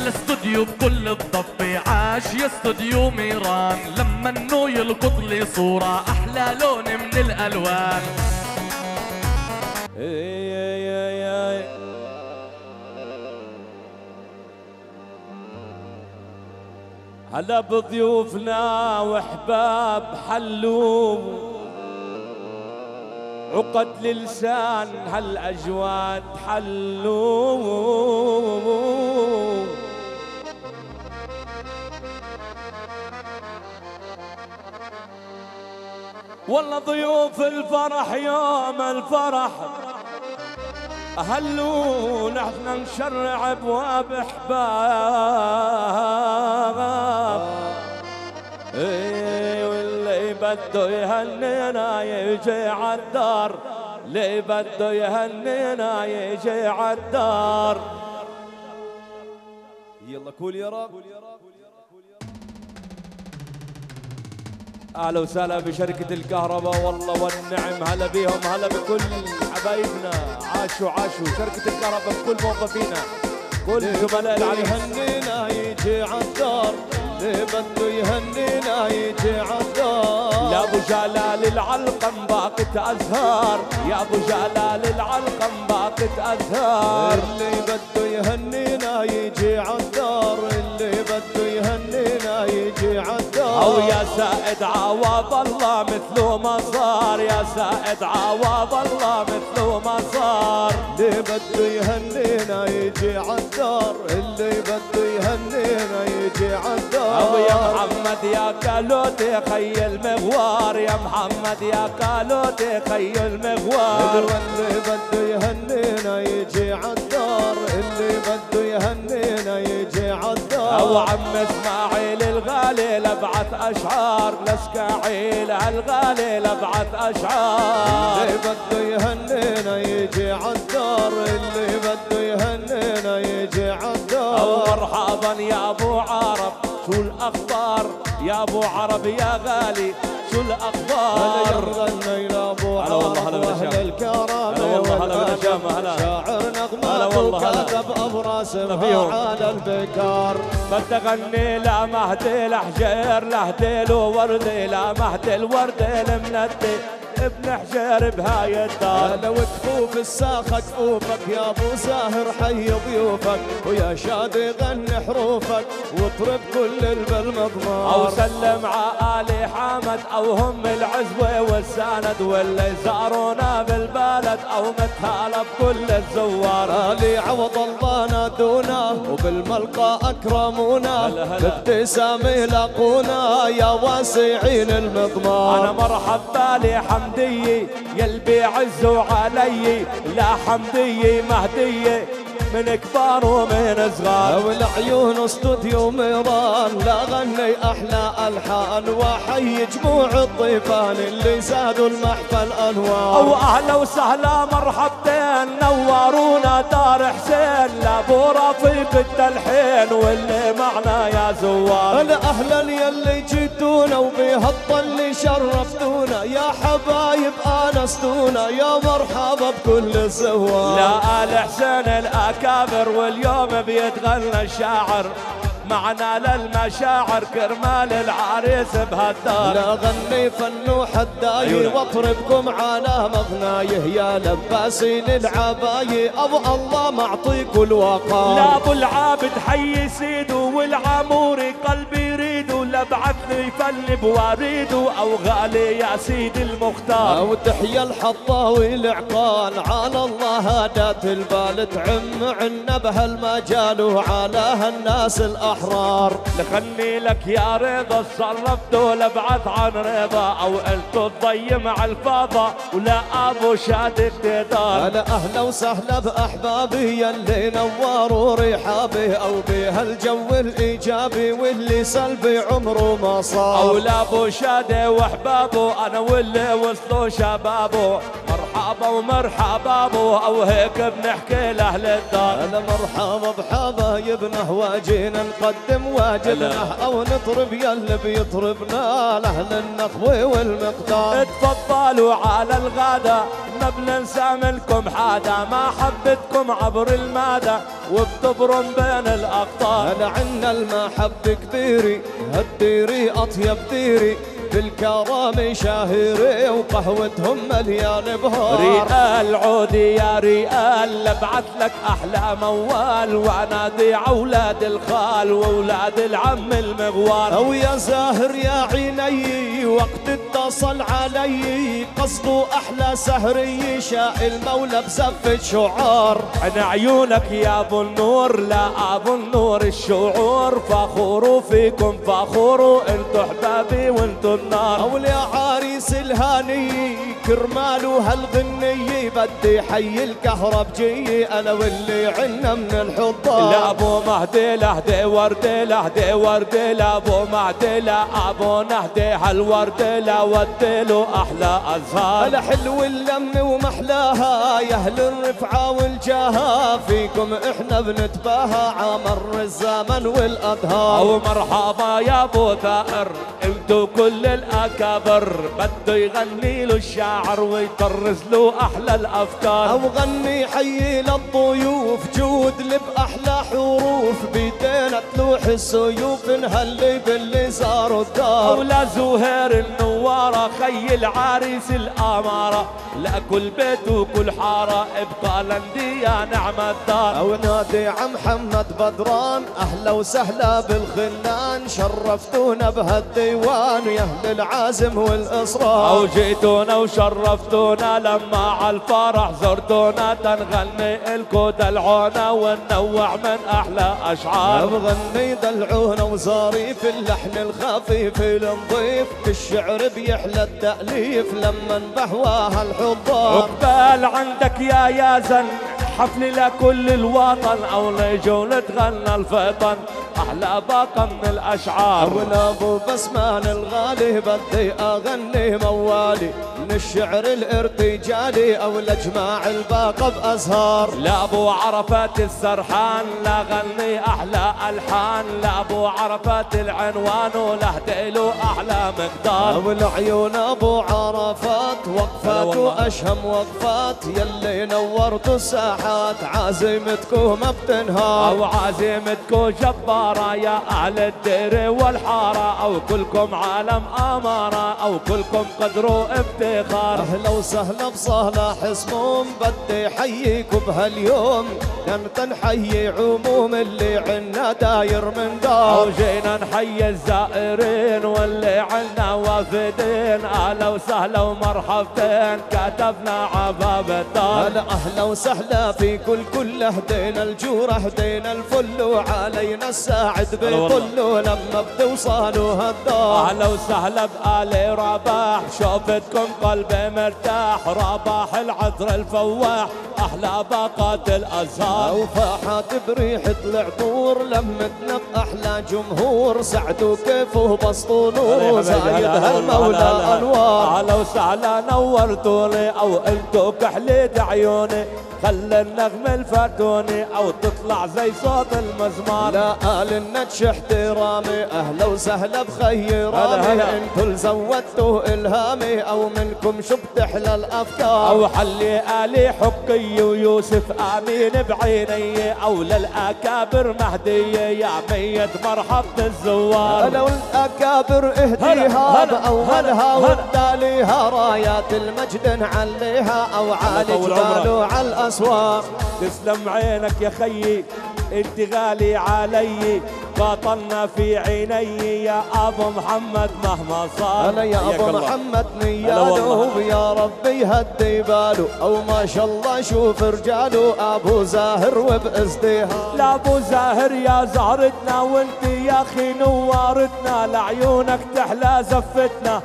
الاستوديو بكل الضبة عاش يا استوديو ميران، لما انه يلقط لي صورة احلى لون من الالوان. هلا بضيوفنا وحباب حلو عقد للسان هالاجواد حلو. والله ضيوف الفرح يوم الفرح هلو نحن نشرع ابواب احباب. واللي بده يهنينا يجي عالدار، اللي بده يهنينا يجي عالدار. يلا قول يا رب. اهلا وسهلا بشركة الكهرباء والله والنعم، هلا بيهم، هلا بكل حبايبنا. عاشوا شركة الكهرباء بكل موظفينا، كل زملاء العريس. يهنينا يجي عالدار، اللي بده يهنينا يجي عالدار. يا ابو جلال العلقم باقت ازهار، يا ابو جلال العلقم باقت ازهار. اللي بده يهنينا يجي عالدار، اللي بده يهنينا يجي عالدار. او يا سائد عوض الله مثله ما صار، يا سائد عوض الله مثله ما صار. اللي بده يهنينا يجي عالدار، اللي بده يهنينا يجي عالدار. أبو يا محمد يا كالوتي خي المغوار، يا محمد يا كالوتي خي المغوار. واللي بده يهنينا يجي عالدار، اللي بده يهنينا يجي عالدار. أبو عم اسماعيل الغالي لبعت أشعار، لاسكاعيل الغالي لبعت أشعار. اللي بده يهنينا يجي عالدار، اللي بده يهنينا يجي عالدار. أو مرحبا يا أبو عرب شو الأخبار، يا أبو عرب يا غالي شو الأخبار. هلا يرغلنا يا أبو عرب وأهل الكرم، هلا والله هلا بالنجامة، هلا شاعر نغمات وكاتب أبراس على البكار. بدي أغني لا مهدي الحجير لهدي له وردي، لا مهدي الوردي المندي ابن حجير بهاي الدار. لو كفوف الساخة كفوفك يا ابو ساهر حي ضيوفك، ويا شادي غني حروفك واطرب كل بالمضمار. او سلم عالي حامد او هم العزوة والساند، واللي زارونا بالبلد او متهالة بكل الزوار. الي عوض الله نادونا وبالملقى اكرمونا، بابتسامة يلاقونا يا واسعين المضمار. انا مرحب بالي حمدية يلبي عزوا علي، لا حمدية مهدية من كبار ومن صغار. والعيون استوديو ميران لا غني احلى الحان، وحي جموع الضيفان اللي زادوا المحفل انوار. او اهلا وسهلا مرحبتين نورونا دار حسين، لابو رفيق التلحين واللي معنا يا زوار. اهلا يلي جيتونا وبهالطل شرفتونا، يا حبايب انستونا يا مرحبا بكل الزوار. لا ال حسين الاكابر واليوم بيتغنى الشاعر، معنا للمشاعر كرمال العريس بهالدار. لا غني فنو حداي واطربكم على مغنايه، يا لباسين العباية ابو الله معطيكوا الوقار. لا ابو العابد حي سيده والعموري قلبي يريده، لبعث لي فن بواريده او غالي يا سيدي المختار. او تحيا الحطاوي العقال على الله هادات البال، تعم عنا بهالمجال وعلى هالناس الأحرار. لخلي لك يا رضا صرفتوا لبعث عن رضا، او قلتوا تضي مع الفاضة ولا ابو شادك تدار. اهلا وسهلا باحبابي يلي نوروا رحابي، او بهالجو الايجابي واللي سلبي عمره ما صار. او لابو شادي واحبابه انا واللي وصلوا شبابه، مرحبا ومرحبا بو، او هيك بنحكي لاهل الدار. انا مرحبا بحبايبنا واجينا نقدم واجبنا، او نطرب يلي بيطربنا لاهل النخوه والمقدار. تفضلوا على الغدا ما بننسى منكم حدا، ما حبتكم عبر المدى وبتبرم بين الأقطار. هلا عنا المحبة كبيري هالديري أطيب ديري بالكرامة شاهري وقهوتهم مليان بهار. ريال عودي يا ريال لبعث لك أحلى موال وعنادي أولاد الخال وأولاد العم المغوار. أو يا زاهر يا عيني وقت اتصل علي قصده أحلى سهري شاء المولى بزفة شعار. عن عيونك يا أبو النور لا أبو النور الشعور فخور فيكم فخور انتو أحبابي وانتو النار. أول يا عريس الهاني كرماله هالغنية بدي حي الكهربجية أنا واللي عنا من الحضار. لا أبو مهدي لهدي وردي لهدي وردي لا أبو مهدي لا أبو نهدي هالوردي لا وديله أحلى أزهار. هلا حلو اللم ومحلاها يا أهل الرفعة والجاها فيكم إحنا بنتباهى عمر الزمن والأدهار. أو مرحبا يا أبو ثائر انتو كل الأكابر بده يغني له الشاعر ويطرز له أحلى الأفكار. أو غني حي للضيوف جود لب أحلى حروف بيدينا تلوح السيوف نهلي باللي زاروا الدار. أو لا زهير النوارة خي العريس الأمارة لا كل بيت وكل حارة ابقى لندي يا نعم الدار. أو نادي عم محمد بدران أهلا وسهلا بالخلان شرفتونا بهالديوان يا أهل العازم والإصرار. أو جيتونا وشرفتونا لما عالفرح زرتونا تنغني الكو دلعونا وننوع من أحلى أشعار. بغني دلعونا وظريف اللحن الخفيف النظيف بالشعر بيحلى التأليف لما بهواها الحضار. عقبال عندك يا يازن حفل لكل الوطن أو ليجوا نتغنى الفطن أحلى باقة من الأشعار. أولا أبو بسمان الغالي بدي أغني موالي من الشعر الارتجالي أو لجماع الباقة بأزهار. لا أبو عرفات السرحان لا غني أحلى ألحان لا أبو عرفات العنوان ولهدي له أحلى مقدار. أو العيون أبو عرفات وقفات وأشهم وقفات يلي نورتوا الساحات عازمتكم ما بتنهار. أو عازمتكم جبارة يا أهل الدير والحارة أو كلكم عالم أمارة أو كلكم قدروا افتخار. أهلا وسهلا بصالح اسمهم بدي حييكم بهاليوم نمت نحيي عموم اللي عنا داير من دار. أو جينا نحيي الزائرين واللي عنا وافدين أهلا وسهلا ومرحبتين كتبنا عباب الدار. أهلا وسهلا في كل هدينا الجورة هدينا الفل وعلينا الساعد بكله لما بتوصلوا هالدار. أهلا وسهلا بآل رباح شوفتكم قلبي مرتاح رباح العطر الفواح أحلى باقات الأزهار. وفاحات بريحة العطور لمتنا بأحلى جمهور سعدوا كيفه بسطوا نور زايد هالمولى أنوار. أهلا وسهلا نورتوني أو انتو كحلة عيوني خلي النغم الفتوني أو تطلع زي صوت المزمار. لا آل النتش احترامي أهلا وسهلا بخي رامي انتو اللي زودتوا إلهامي أو منكم شو بتحلى الأفكار. أو حلي آلي حقي ويوسف آمين بعيني أو للأكابر مهدية يا ميت مرحبة الزوار. لو الأكابر اهديها بأولها وبداليها رايات المجد نعليها أو عالي جبال على الأسوار. تسلم عينك يا خيي انت غالي علي باطلنا في عيني يا ابو محمد مهما صار. انا يا ابو محمد نياله يا ربي يهدي باله او ما شاء الله شوف رجاله ابو زاهر وبازدهار. لا ابو زاهر يا زهرتنا وانت يا اخي نوارتنا لعيونك تحلى زفتنا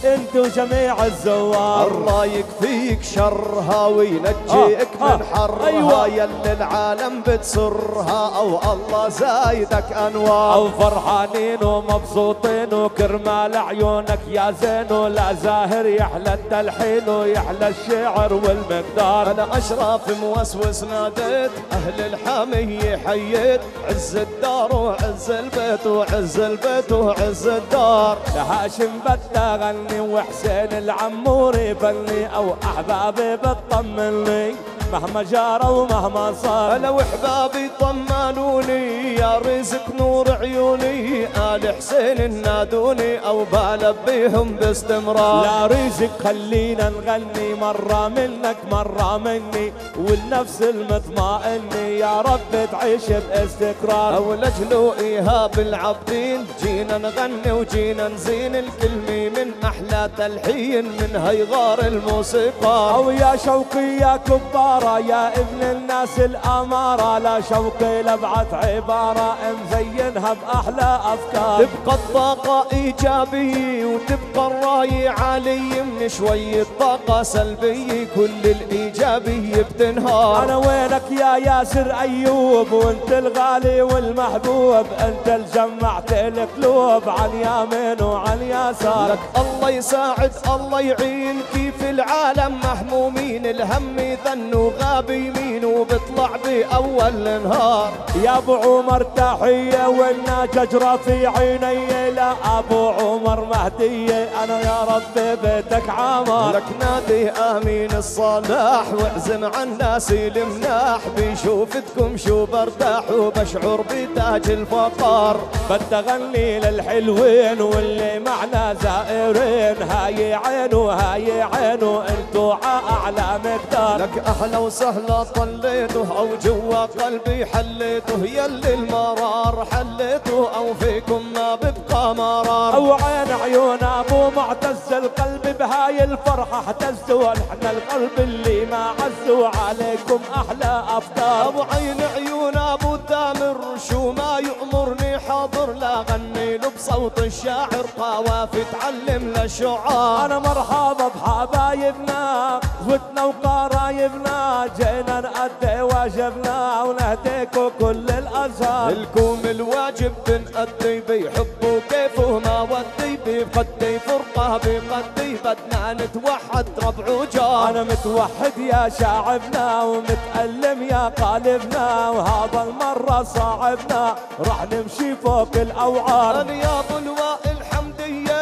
انت وجميع الزوار. الله يكفيك شرها وينجيك من حرها. أيوة. يلي العالم بتسرها او الله زايدك انوار. او فرحانين ومبسوطين وكرمال عيونك يا زين ولا زاهر يحلى التلحين ويحلى الشعر والمقدار. انا اشرف موسوس ناديت اهل الحامية حييت عز الدار وعز البيت وعز البيت وعز الدار. لهاشم بدي غني وحسين العموري فني او احبابي بتطمني مهما جار ومهما صار. لو احبابي طمنوني يا رزق نور عيوني، آل حسين نادوني او بلبيهم باستمرار. لا رزق خلينا نغني، مرة منك مرة مني، والنفس المطمئني يا رب تعيش باستقرار. او لجلو ايهاب العابدين جينا نغني وجينا نزين، الكلمة من احلى تلحين من هيغار الموسيقى. او يا شوقي يا كبارة يا ابن الناس الامارة، لا شوقي لبعت عبارة مزينها باحلى افكار. تبقى الطاقة ايجابية وتبقى الراي عالي، من شوية طاقة سلبية كل الايجابية بتنهار. انا وينك يا ياسر ايوب، وانت الغالي والمحبوب، انت الجمعت القلوب عن يمين وعن يسار. لك الله يساعد الله يعين، كيف العالم مهمومين، الهم ذنوا غاب يمين وبطلع باول نهار. يا ابو عمر تحية والنا ججرة في عيني، لا ابو عمر مهدية انا يا رب بيتك عمر. لك نادي امين الصلاح واعزم عن ناسي المناح، بشوفتكم شو برتاح وبشعر بتاج الفقار. بدي اغني للحلوين واللي معنا زائرين، هاي عين وهاي عين وانتو اعلى مقدار. لك احلى وسهلا طليته او جوا قلبي حليته، يلي المرار حليته او فيكم ما ببقى مرار. او عين عيون ابو معتز القلب بهاي الفرحة احتزوا، نحن القلب اللي ما عزوا عليكم احلى افكار. ابو عين عيون ابو تامر شو ما يأمرني حاضر، لا غني له بصوت الشاعر قوافي تعلم للشعار. انا مرحبا بحبايبنا زوتنا وقرايبنا، جينا نأدي واجبنا ونهديكوا كل الازهار. الكم الواجب بنأدي بيحبوا كيفه ما ودي، بقدي فرقه بقدي بدنا نتوحد ربع وجار. انا متوحد يا شعبنا ومتألم يا قالبنا، وهذا المرة صعبنا راح نمشي فوق الاوعار. انا يا ابو اللواء الحمدية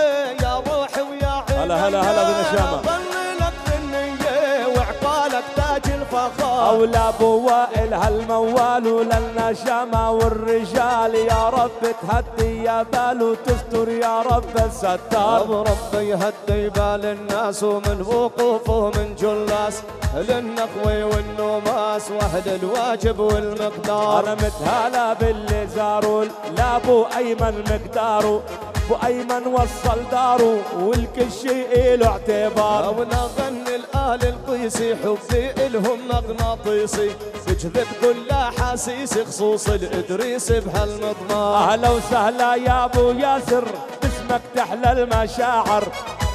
يا روحي ويا عيني، هلا هلا هلا بالنشامة، ظل لك بالنية وعقالك تاج الفخار. او لابو وائل هالموال وللنشامة والرجال، يا رب تهدي يا بال وتستر يا رب الستار. ابو ربي يهدي بال الناس ومن وقوفه من جلاس، للنقوي والنوماس واهل الواجب والمقدار. انا متهلا باللي زاروا لابو ايمن مقداره، ابو ايمن وصل داره والكل شيء له اعتبار. او نغني الآل القيسي حبي الهم مغناطيسي، تجذب كل احاسيسي خصوص الادريس بهالمضمار. اهلا وسهلا يا ابو ياسر، باسمك تحلى المشاعر،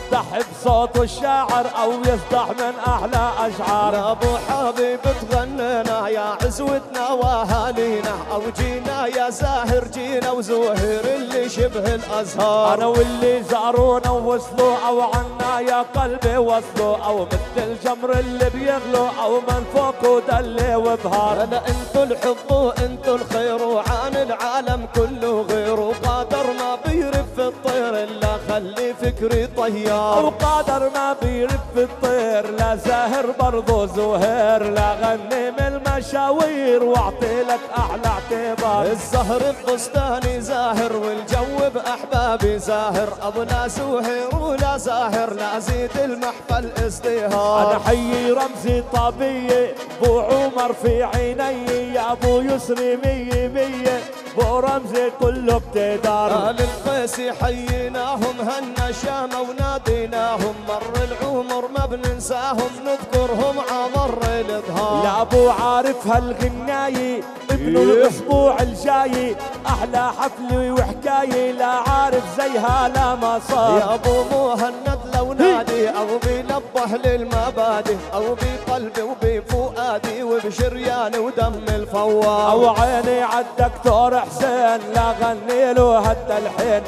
يصدح بصوت الشاعر او يصدح من احلى اشعار. ابو حبيب تغنينا يا عزوتنا واهالينا، او جينا يا زاهر جينا وزهير اللي شبه الازهار. انا واللي زارونا ووصلوا او عنا يا قلبي وصلوا، او مثل الجمر اللي بيغلو او من فوق ودلي وبهار. انا انتو الحب وانتو الخير وعن العالم كله غير، وقادر ما بيرف الطير الا خلي فكري طيار. او قادر ما بيرف الطير لا زاهر برضو زهير، لا غني من المشاوير واعطي لك احلى اعتبار. الزهر ببستاني زاهر والجو باحبابي زاهر، ابو لا زهير ولا زاهر لا زيد المحفل ازدهار. انا حيي رمزي طبيه بو عمر في عيني، يا ابو يسري مية مية بو رمزي كله ابتدار. اهل القيس حييناهم هالنشامه وناديناهم، مر العمر ما بننساهم نذكرهم عمر الظهار. يا ابو عارف هالغنايه ابنه الاسبوع الجاي، احلى حفله وحكايه لا عارف زيها لا ما صار. يا ابو مهند لو نادي او بينبه للمبادئ، او بقلبي وبفؤادي وبشرياني ودم الفوار. او عيني عالدكتور حسين لا غني له هالتلحين،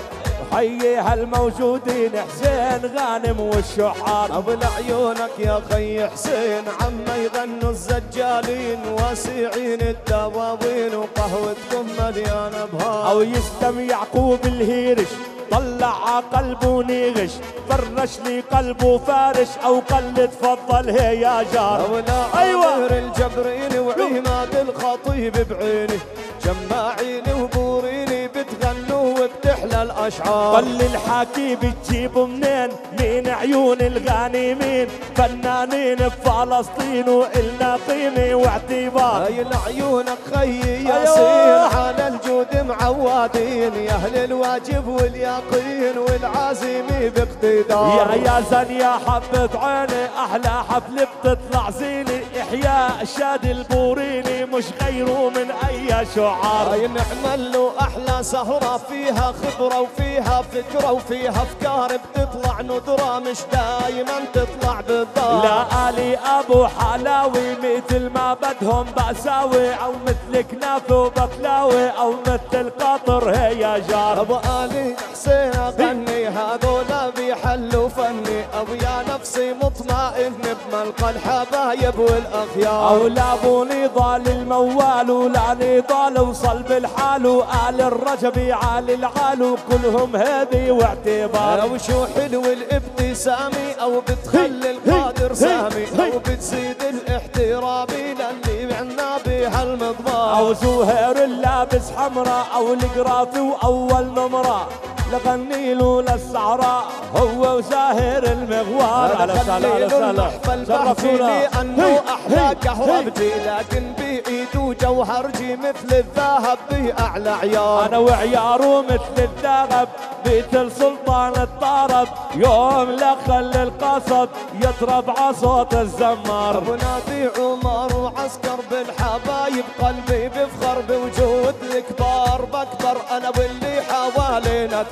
حيي هالموجودين حسين غانم والشحار. ابو لعيونك يا خي حسين عما يغنوا الزجالين، واسعين الدواوين وقهوتكم مليانه بهار. او يستم يعقوب الهيرش طلع قلبه نغش فرش لي قلبه فارش او قل تفضل هي يا جار. ايوه الجبريني وعماد الخطيب بعيني جماعيني وبوريني بتغنوا وبتحلى الاشعار. قل الحكي بتجيبوا منين من عيون الغانمين فنانين بفلسطين وإلنا قيمة واعتبار. هاي لعيونك خيي ياسين على الجود معوادين يا اهل الواجب واليقين والعازمي باقتدار. يا زن يا حبة عيني احلى حفلة بتطلع زيني احياء شاد البوريني مش غيره من اي شعار. هاي نعمل له احلى سهرة فيها خبرة وفيها فكرة وفيها افكار بتطلع ندرة مش دايما تطلع بالدار. لا آلي ابو حلاوي مثل ما بدهم بساوي او مثل كنافه وبكلاوي او مثل قطر هي يا جار. ابو آلي حسين اغني هذولا بيحلوا فني ابو يا نفسي مطمئن بملقى الحبايب والاخيار. او لا ابو نضال الموال ولا نضال وصل بالحال وآل الرجبي عالي العال كلهم هبي واعتبار. او شو حلو الابتسامي او بتخلي القادر سامي او بتزيد الاحترامي للي عنا بهالمضمار. او زهير اللابس حمراء او القرافي واول نمره لغني له للسعراء هو وزاهر المغوار. على سلام شرفونا لانه احلى كهربجي لكن بايده جوهرجي مثل الذهب باعلى عيار. انا وعياره مثل الذهب مثل سلطان الطرب يوم لخل القصب يضرب عصوت الزمار. ابو نادي عمر وعسكر بالحبايب قلبي بفخر بوجود الكبار بكبر انا واللي حوالينا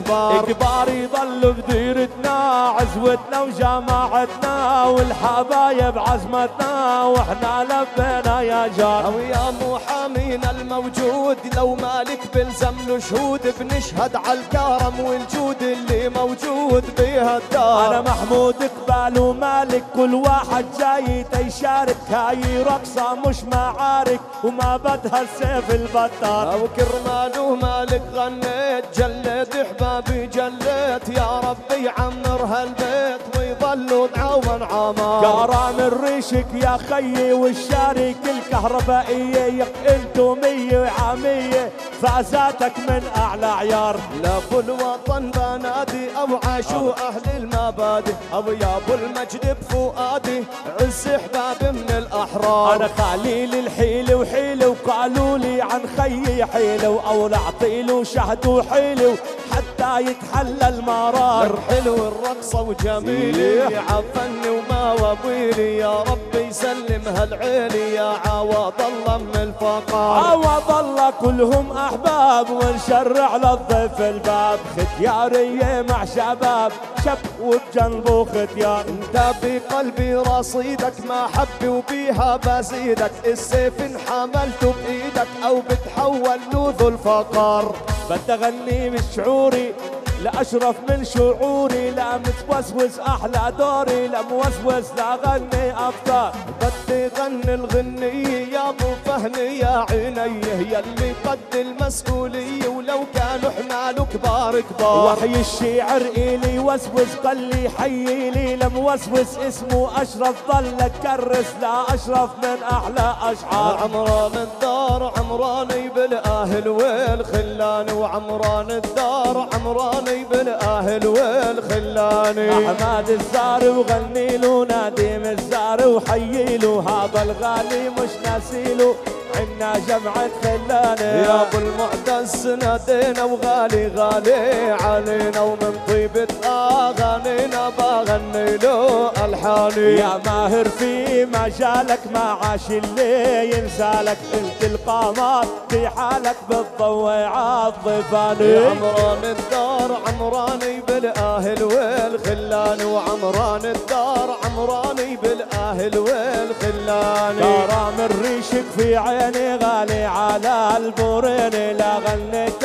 كبار يضلوا بديرتنا عزوتنا وجماعتنا والحبايب عزمتنا واحنا لبينا يا جار. او يا محامينا الموجود لو مالك بلزم له شهود بنشهد على الكرم والجود اللي موجود بها الدار. انا محمود قبال ومالك كل واحد جاي تيشارك هاي رقصة مش معارك وما بدها السيف البطار. او كرمال ومالك غنيت جلد احبابي جليت يا ربي يعمر هالبيت ويظلوا نعاون عمار. كرام الريشك يا خيي والشارك الكهربائية انتو 100 عامية فازاتك من اعلى عيار. لابو الوطن بنادي ابو عاشو اهل المبادئ ابو يا ابو المجد بفؤادي عز احباب من الاحرار. انا خليل الحيل وحيله وقالوا لي عن خيي حيله او اعطيله شهد وحيله حتى يتحلى المرار. حلو الرقصة وجميلي عفني وما وبيلي يا ربي يسلم هالعيلي يا عوض الله من الفقار. عوض الله كلهم احباب ونشرع للضيف الباب ختيارية مع شباب شب وبجنبه ختيار. انت بقلبي رصيدك ما حبي وبيها بزيدك السيف انحملته بايدك او بتحول له ذو الفقار. بدي اغني بشعوري لا اشرف من شعوري لا متوسوس احلى دوري لا موسوس لا غني افكار. بدي غني الغنية يا ابو فهمي يا عيني يلي قد المسؤولية ولو كانوا حماله كبار كبار. وحي الشعر الي وسوس قال لي حيي لي لموسوس اسمه اشرف ظلك كرس لا اشرف من احلى اشعار. عمران الدار عمراني بالاهل والخلاني وعمران الدار عمراني بالاهل والخلاني. احمد الزار وغني له نادم الزار وحيي له هذا الغالي مش ناسيله عنا جمعة خلاني. يا ابو المعتز نادينا وغالي غالي علينا ومن طيبة اغانينا بغني له الحاني. يا ماهر في مجالك ما عاش اللي ينسالك انت القمر في حالك بالضوء عالضفاني. عمران الدار عمراني بالاهل والخلاني وعمران الدار عمراني بالاهل والخلاني. كرام الريشك في عيني غالي على البوريني لا غنيت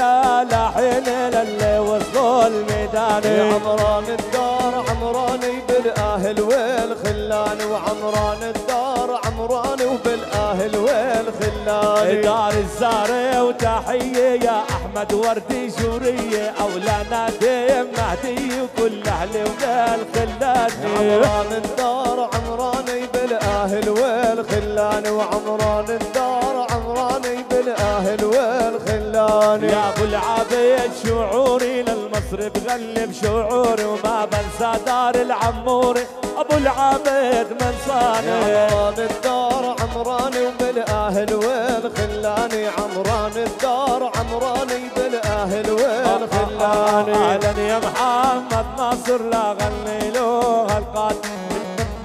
لحين للي وصلوا الميداني. عمران الدار عمراني بالاهل والخلاني وعمران الدار عمراني وبالاهل والخلاني. خلاني. دار الزارة وتحية يا أحمد وردي جورية أولانا ديم مهدي وكل أهلي والخلاني. عمران الدار عمراني بالأهل والخلاني، وعمران الدار عمراني بالأهل والخلاني. يا أبو العبيد شعوري للمصري بغلب شعوري، وما بنسى دار العموري أبو العبيد منصاني. عمران الدار عمراني وبالأهل والخلاني، عمران الدار عمراني بالأهل والخلاني. أهلا يا محمد ناصر لا غني له هالقاد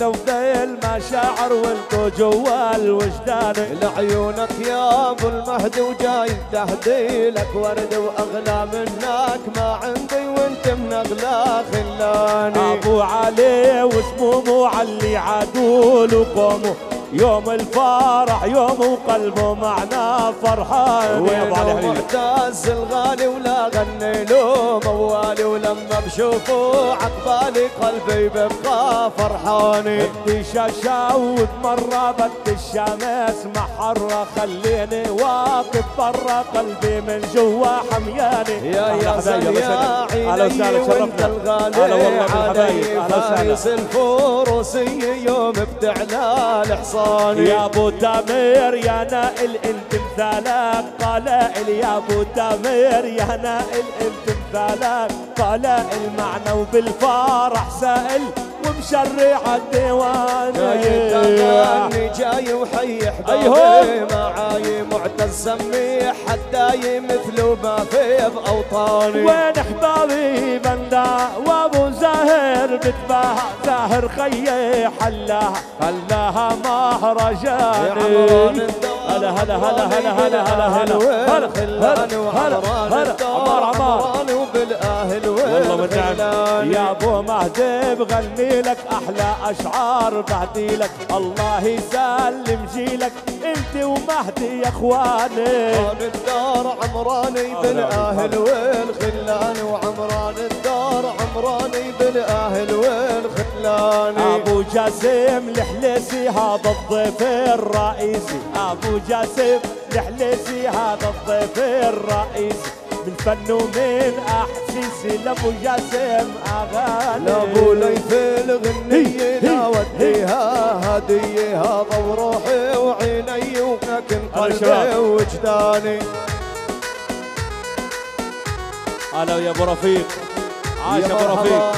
دوبي المشاعر والكو جوا الوجدان. لعيونك يا ابو المهدي وجاي تهدي لك ورد واغلى منك ما عندي وانت من اغلى خلاني. ابو علي واسمه علي عدول وقومه يوم الفرح يوم وقلبه معنا فرحان. وينه معتز الغالي ولا غني له موالي، ولما بشوفه عقبالي قلبي ببقى فرحاني. بدي شاشاوت مرة بدي الشمس محرة خليني واقف برا قلبي من جوا حمياني. يا زين يا عيني وانت الغالي علي فارس الفروسية يوم بتعلى الحصان. يا ابو تامر يا نائل انت مثالك قلائل، يا ابو تامر يا نائل انت مثالك قلائل معنا وبالفرح سائل ومشرع الديوان. جاي تغني جاي وحي حبايبي معاي معتز سميح حداي مثله ما في باوطاني. وين حبابي بندا وابو زاهر بتباهى زاهر خيي حلاها مهرجاني. هلا هلا هلا هلا هلا هلا هلا خلاني وعمران الدار عمراني وبالاهل والخلاني. يا ابو مهدي بغني لك احلى اشعار بعدي لك الله يسلم جيلك انت ومهدي يا اخواني. عمران الدار عمراني بالاهل والخلاني، وعمران الدار عمراني بالاهل والخلاني. ابو جاسم الحليسي هذا الضيف الرئيسي، ابو جاسم الحليسي هذا الضيف الرئيسي. من فن ومن احسيسي لابو جاسم اغاني. لابو ليث الغنية لا وديها هدية هذا وروحي وعيني ولكن قلبي وجداني. هلا يا ابو رفيق عاش ابو رفيق.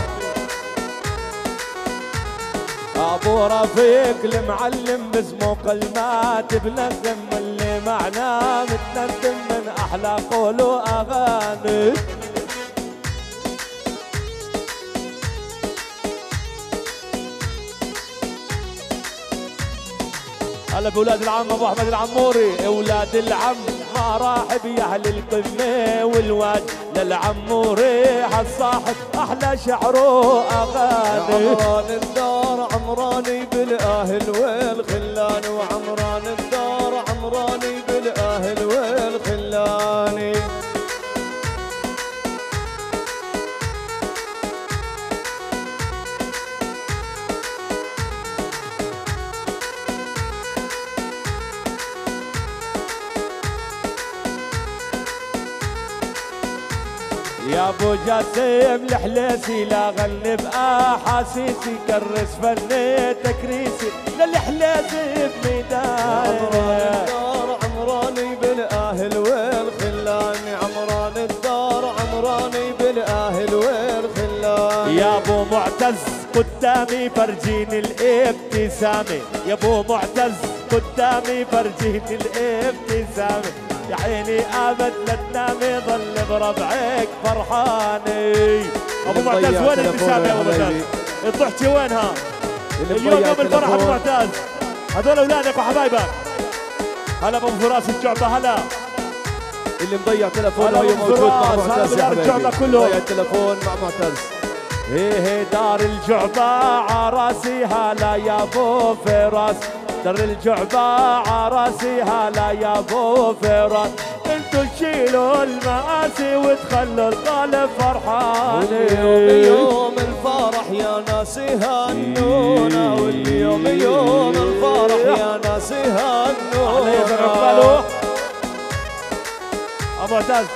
ابو رفيق المعلم باسمه كلمات بنغم اللي معنا متندم من احلى قول واغاني. هلا بولاد العم ابو احمد العموري اولاد العم مراحب يا اهل القمه والواد للعموري هالصاحب احلى شعره اغاني. عمران الدار عمراني بالاهل والخلاني، وعمران الدار عمراني بالاهل والخلاني. يا ابو جاسم الحليسي لا غني باحاسيسي كرس فني تكريسي للحليسي بميدان. عمران الدار عمراني بالاهل والخلاني، عمران الدار عمراني بالاهل والخلاني. يا ابو معتز قدامي فرجيني الابتسامه، يا ابو معتز قدامي فرجيني الابتسامه. يا عيني ابد لا تنامي ضل بربعك فرحاني. ابو معتز وين الابتسامه يا ابو معتز؟ الضحكه وينها؟ اليوم يوم الفرح ابو معتز، هذول اولادك وحبايبك. هلا ابو فراس الجعبه هلا اللي مضيع تلفونه وهو موجود مع معتز يا حبيبي. مضيع التلفون مع معتز. ايه دار الجعبه عراسي هلا يا ابو فراس، دار الجعبه عراسي هلا يا ابو فراس. انتو تشيلوا المآسي وتخلوا القلب فرحان. واليوم يوم الفرح يا ناس هنونا، واليوم يوم الفرح يا ناس هنونا. ابو معتز.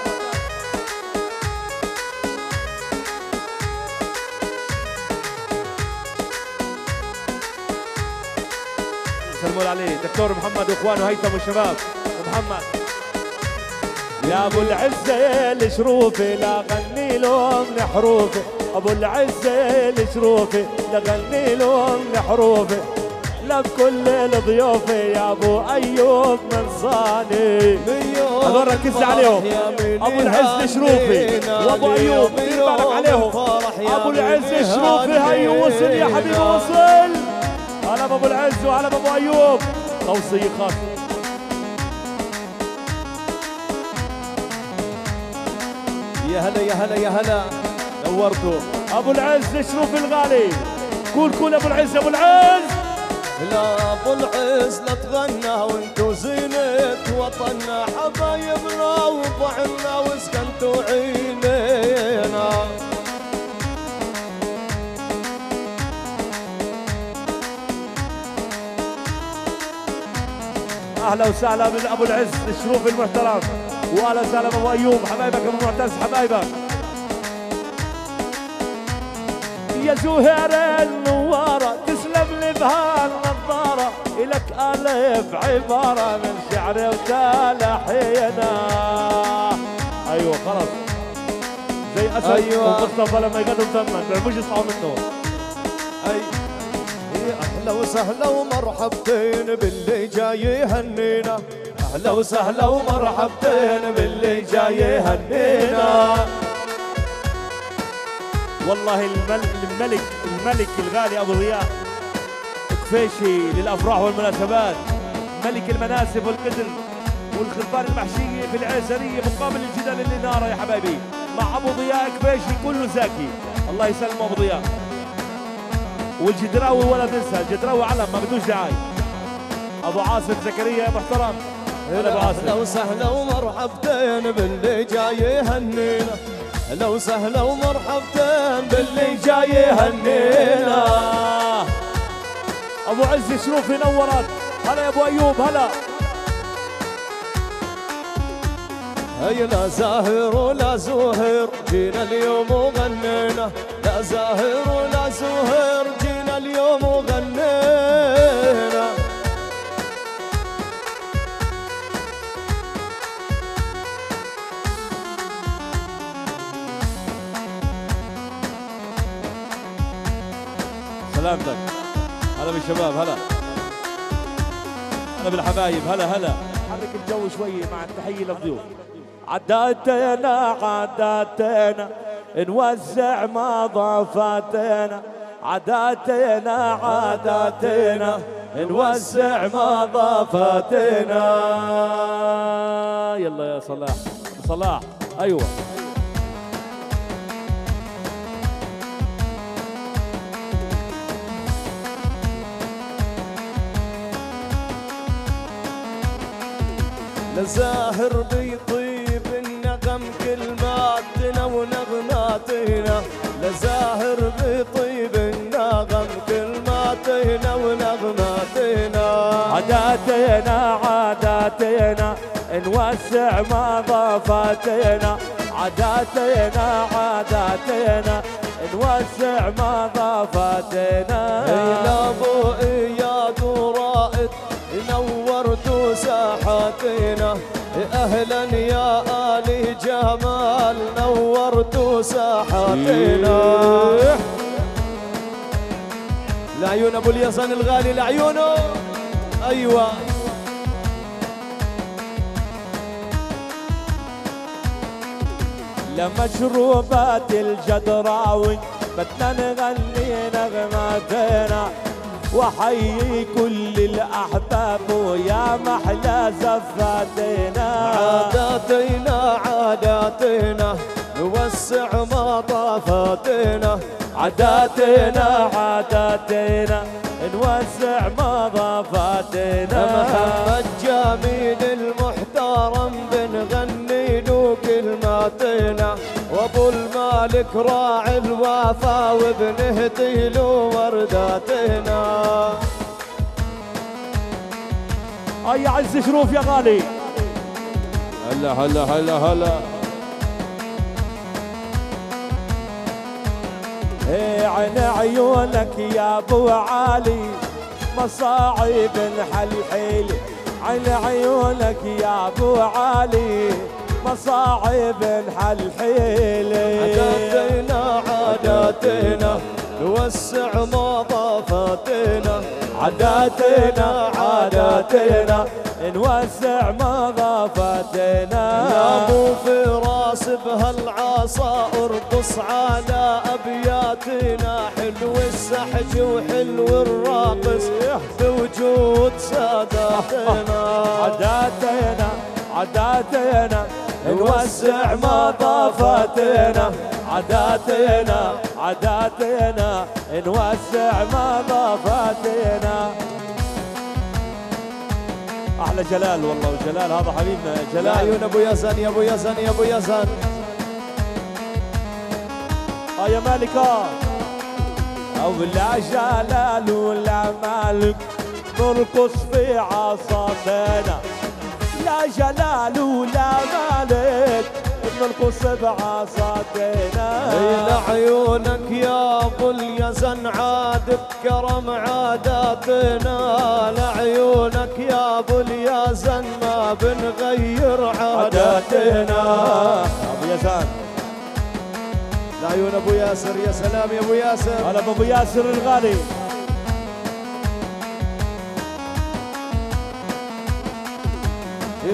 سلموا عليه دكتور محمد واخوانه هيثم والشباب ومحمد. يا ابو العزه الشروفي لا غني لهم لحروفي، ابو العزه الشروفي لا غني لهم لحروفي، لا بكل الضيوف يا ابو ايوب من صاني. هذول ركز عليهم، ابو العز الشروفي وابو ايوب دير بالك عليهم. ابو العز الشروفي هي وصل يا حبيبي وصل. هلا بابو العز وهلا بابو ايوب. توصيه خاصه. يا هلا يا هلا يا هلا نورتوا. ابو العز الشروفي الغالي. كول ابو العز. ابو العز لا ابو العز لا تغنى وانتو زينة وطننا، حبايبنا وضعنا وسكنتوا عينينا. اهلا وسهلا بالابو العز الشروفي المحترم، واهلا وسهلا بابو ايوب. حبايبك ابو معتز حبايبك. يا زهير النوارة تسلم لي بهالنظارة، إلك ألف عبارة من شعري وتلحينا. أيوة خلص زي أسد. أيوة. ومصطفى لما يقدم ثمن بيعرفوش يصحوا منه. أهلا وسهلا ومرحبتين باللي جاي يهنينا، أهلا وسهلا ومرحبتين باللي جاي يهنينا. والله الملك الغالي ابو ضياء كفيشي للافراح والمناسبات، ملك المناسب والقدر والخرفان المحشيه في العيسريه مقابل الجدل الاناره يا حبايبي، مع ابو ضياء كفيشي كله زاكي. الله يسلمه ابو ضياء. والجدراوي ولا تنسى، الجدراوي علم ما بدوش دعاي. ابو عاصم زكريا يا محترم. اهلا وسهلا ومرحبتين باللي جاي يهنينا، اهلا وسهلا ومرحبتين باللي جاي يهنينا. ابو عز شروفي نورت. هلا يا ابو ايوب هلا. هي لا زاهر ولا زهير جينا اليوم وغنينا، لا زاهر ولا زهير جينا اليوم وغنينا. سلامتك. هلا بالشباب هلا. هلا بالحبايب هلا. حرك الجو شوي مع التحية للضيوف. عاداتنا نوزع مضافاتنا، عاداتنا نوزع مضافاتنا. يلا يا صلاح ايوه. لزاهر بيطيب النغم كلماتنا ونغماتنا، لزاهر بيطيب النغم كلماتنا ونغماتنا. عاداتنا نوسع مضافاتنا، عاداتنا نوسع مضافاتنا. يا ابو اياد ورائد نورتوا ساحاتنا، اهلا يا آل جمال نورتوا ساحاتنا. لعيون ابو اليزن الغالي لعيونه. ايوه لمشروبات الجدراوي بدنا نغني نغماتنا، وحيي كل الأحباب ويا محلى زفاتنا. عاداتنا نوسع مضافاتنا، عاداتنا نوسع مضافاتنا. محمد جميل المحترم بنغني له كلماتنا، وابو المالك راعي الوفا وبنهدي له ورداتنا. يا عز شروف يا غالي. هلا هلا هلا هلا. ايه عين عيونك يا ابو علي مصاعب الحلحيل، عين عيونك يا ابو علي مصاعب الحلحيل. عاداتنا عاداتنا نوسع مضافاتنا، عاداتنا عاداتنا نوسع مضافاتنا. يا ابو فراس بهالعصا ارقص على ابياتنا، حلو السحج وحلو الراقص بوجود ساداتنا. عاداتنا عاداتنا نوسع مضافاتنا، عاداتنا عاداتنا نوسع مضافاتنا. احلى جلال والله، وجلال هذا حبيبنا جلال. يا عيون ابو يزن يا ابو يزن يا ابو يزن. يا مالكة او لا جلال ولا مالك نرقص في عصاتنا، لا جلال ولا مالك نرقص بعصاتنا. إلى عيونك يا ابو اليزن عاد بكرم عاداتنا، لعيونك يا ابو اليزن ما بنغير عاداتنا. ابو يزن لعيون ابو ياسر، يا سلام يا ابو ياسر. هلا بابو ياسر الغالي.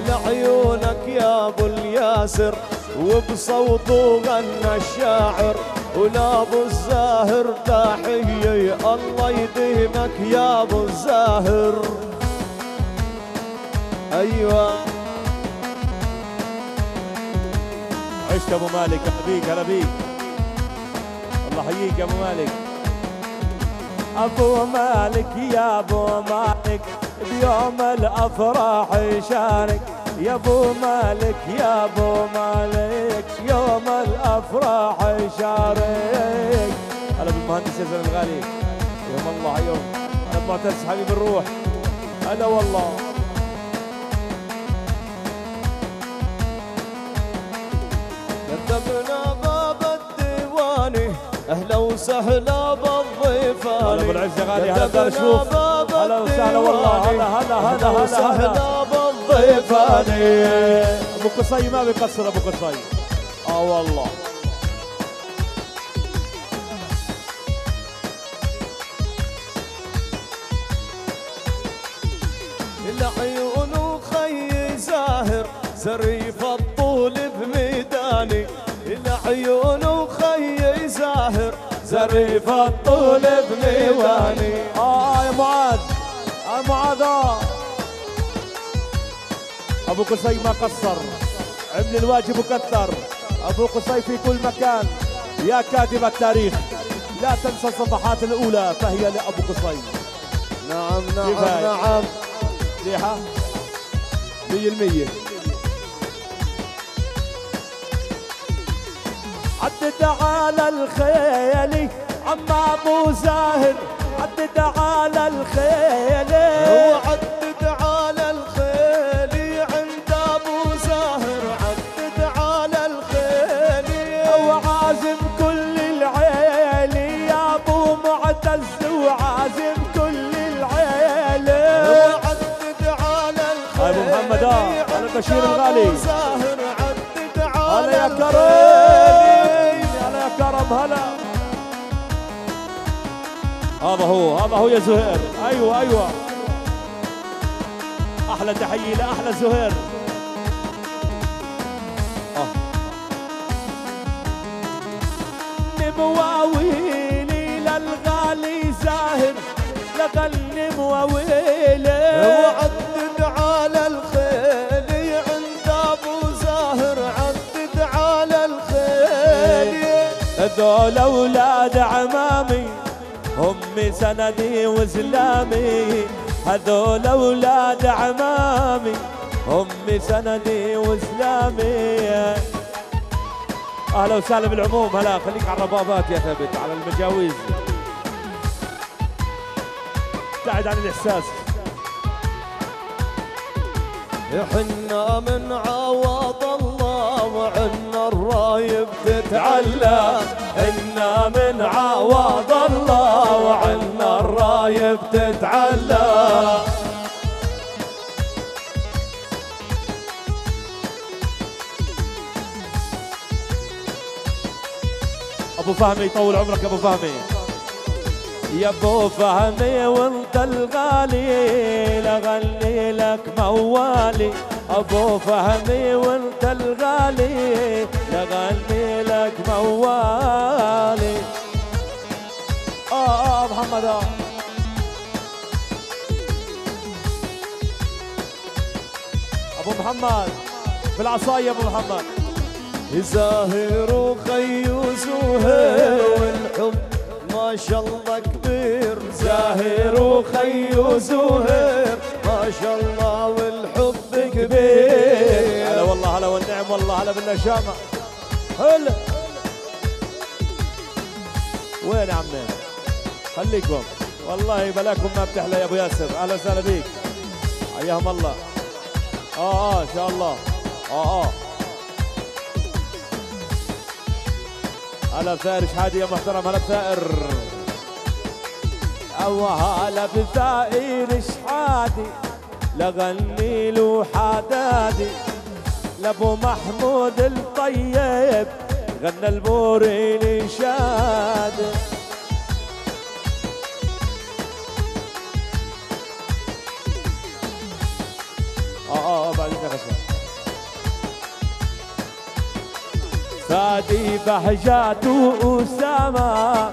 لعيونك يا ابو الياسر وبصوته غنى الشاعر، ولا ابو الزاهر تحيه الله يديمك يا ابو الزاهر. ايوه عشت ابو مالك، هلا بيك هلا بيك، الله يحييك يا ابو مالك. ابو مالك يا ابو مالك بيوم الافراح يشارك، يا ابو مالك يا ابو مالك يوم الافراح يشارك. هلا بالمهندس يزن الغالي، يوم الله يوم. هلا بمعتز حبيب الروح، هلا والله. كتبنا باب الديواني اهلا وسهلا بالضيفاني. هلا ابو العز يا غالي، هلا بدار شوف، هلا وسهلا والله. هلا هلا هلا هلا وسهلا بالضيفاني. ابو قصي ما بيقصر ابو قصي. والله العيون خي زاهر زريف الطول بميداني، العيون خي زاهر زريف الطول بميداني. يا معاذ، يا معاذ ابو قصي ما قصر، عمل الواجب وكثر. ابو قصي في كل مكان يا كاتب التاريخ، لا تنسى الصفحات الاولى فهي لابو قصي. نعم نعم نعم. مليحه 100%. عدد على الخيل عم ابو زاهر، عدد على الخيل وعدد على الخيل عند ابو زاهر، عدد على الخيل وعازم كل العيل يا ابو معتز، وعازم كل العيل وعدد على الخيل. ابو محمد على البشير الغالي، هلا يا كرم، هلا يا كرم هلا. هذا هو يا زهير. ايوه ايوه، احلى تحيه لاحلى زهير. مواويلي للغالي زاهر لغني مواويلي، وعدد على الخيل عند ابو زاهر، عدد على الخيل. هذول اولاد عمامي هم سندي وزلامي، هذول اولاد عمامي هم سندي وزلامي. اهلا وسهلا بالعموم، هلا خليك على الربابات يا ثابت، على المجاويز، ابتعد عن الاحساس. حنا من عوض الله وعنا الرايب تتعلى. حنا من عوض الله وعنا الرايب تتعلى. ابو فهمي يطول عمرك يا ابو فهمي. يا ابو فهمي وانت الغالي لغني لك موالي. ابو فهمي وانت الغالي لغني لك موالي. محمد ابو محمد في العصاية. ابو محمد زاهر وخي وزهير والحب ما شاء الله كبير. زاهر وخي وزهير ما شاء الله والحب كبير. هلا والله هلا والنعم والله هلا بالنشامة. هلا وين يا عمي؟ خليكم والله بلاكم ما بتحلى يا ابو ياسر. اهلا وسهلا بيك حياهم الله. ان شاء الله. هلا بثائر شحادي يا محترم. هلا بثائر. هلا بثائر شحادي لغني له حدادي. لابو محمود الطيب غنى البوري لشادي. بعدين غسل فادي بهجات وأسامة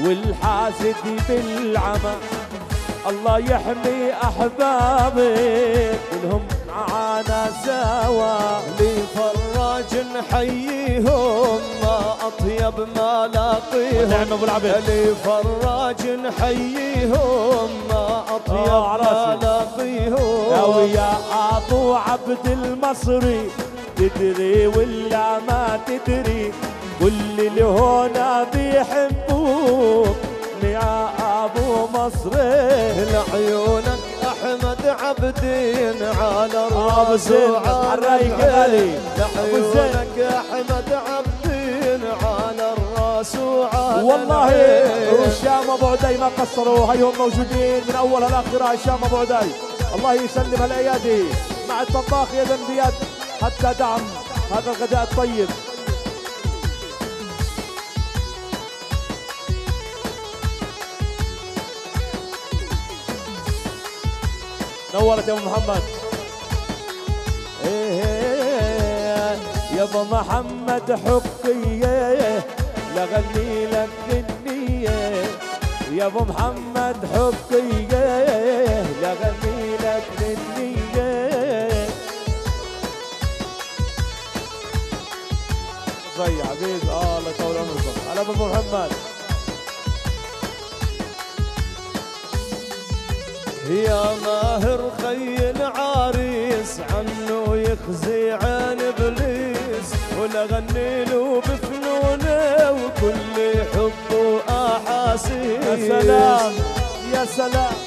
والحاسد بالعمى. الله يحمي أحبابي كلهم معانا سوا. لفراج نحييهم ما أطيب ما لاقيهم. لفراج نحييهم ما أطيب ما لاقيهم. ويا أبو عبد المصري تدري ولا ما تدري كل اللي هنا بيحبوك يا ابو مصري. لعيونك احمد عبدين على الراس وعلى الغالي. لعيونك احمد عبدين على الراس وعلى والله. والشام ابو عدي ما قصروا هيهم موجودين من اولها لاخرها. الشام ابو عدي الله يسلم الايادي مع الطباخ يدا بيد حتى دعم هذا الغداء الطيب. نورت يا ابو محمد. يا ابو محمد حقيه لغني لك النية. يا ابو محمد حقيه لغني لك النية. زي عبيد الله يطول عمركم. على ابو محمد. يا ماهر خي العريس عنه يخزي عين ابليس. ولغني له بفنونه وكل حب واحاسيس. يا سلام يا سلام.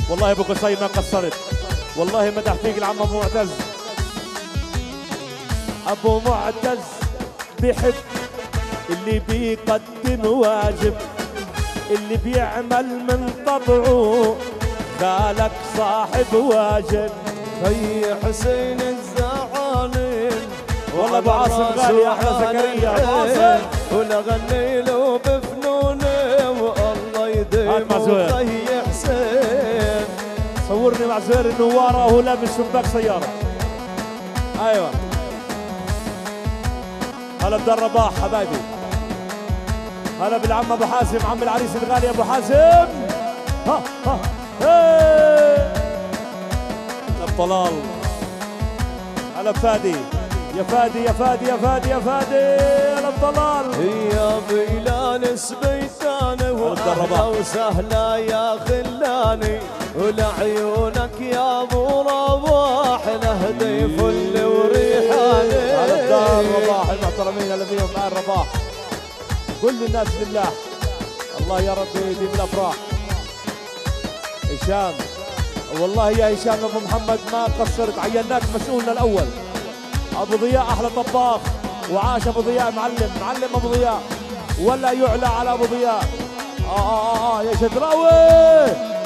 والله ابو قصي ما قصرت والله مدح فيك العم ابو معتز. ابو معتز بحب اللي بيقدم واجب اللي بيعمل من طبعه خالك صاحب واجب. خي حسين الزعانين والله ابو عاصم غالي احلى زكريا ابو عاصم. ولغني له بفنونه والله يديم خي حسين. صورني مع زهير النواره وهو لابس شباك سياره. ايوه هلا بدار رباح حبايبي. هلا بالعم ابو حازم عم العريس الغالي ابو حازم. هلا بطلال. هلا بفادي يا فادي يا فادي يا فادي يا فادي. هلا بطلال. يا بلال سبيتاني واهلا وسهلا يا خلاني. ولعيونك يا ابو رباح لهدي فل وريحاني. هلا بدار رباح المحترمين هلا فيهم مع الرباح. كل الناس لله. الله يا رب يديم الافراح. هشام والله يا هشام ابو محمد ما قصرت، عيناك مسؤولنا الاول. ابو ضياء احلى طباخ، وعاش ابو ضياء معلم ابو ضياء، ولا يعلى على ابو ضياء. يا شدراوي.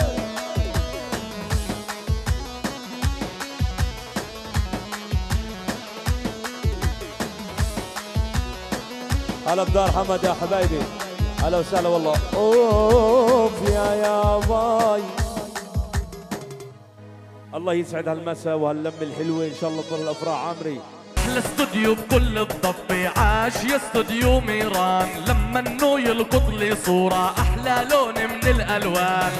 هلا بدار حمد يا حبايبي، هلا وسهلا والله. اوف يا باي. الله يسعد هالمسا وهاللمه الحلوه، ان شاء الله طول الافراح عامري. احلى استوديو بكل الضفة، عاش يا استوديو ميران، لما انه يلقط لي صورة احلى لون من الالوان.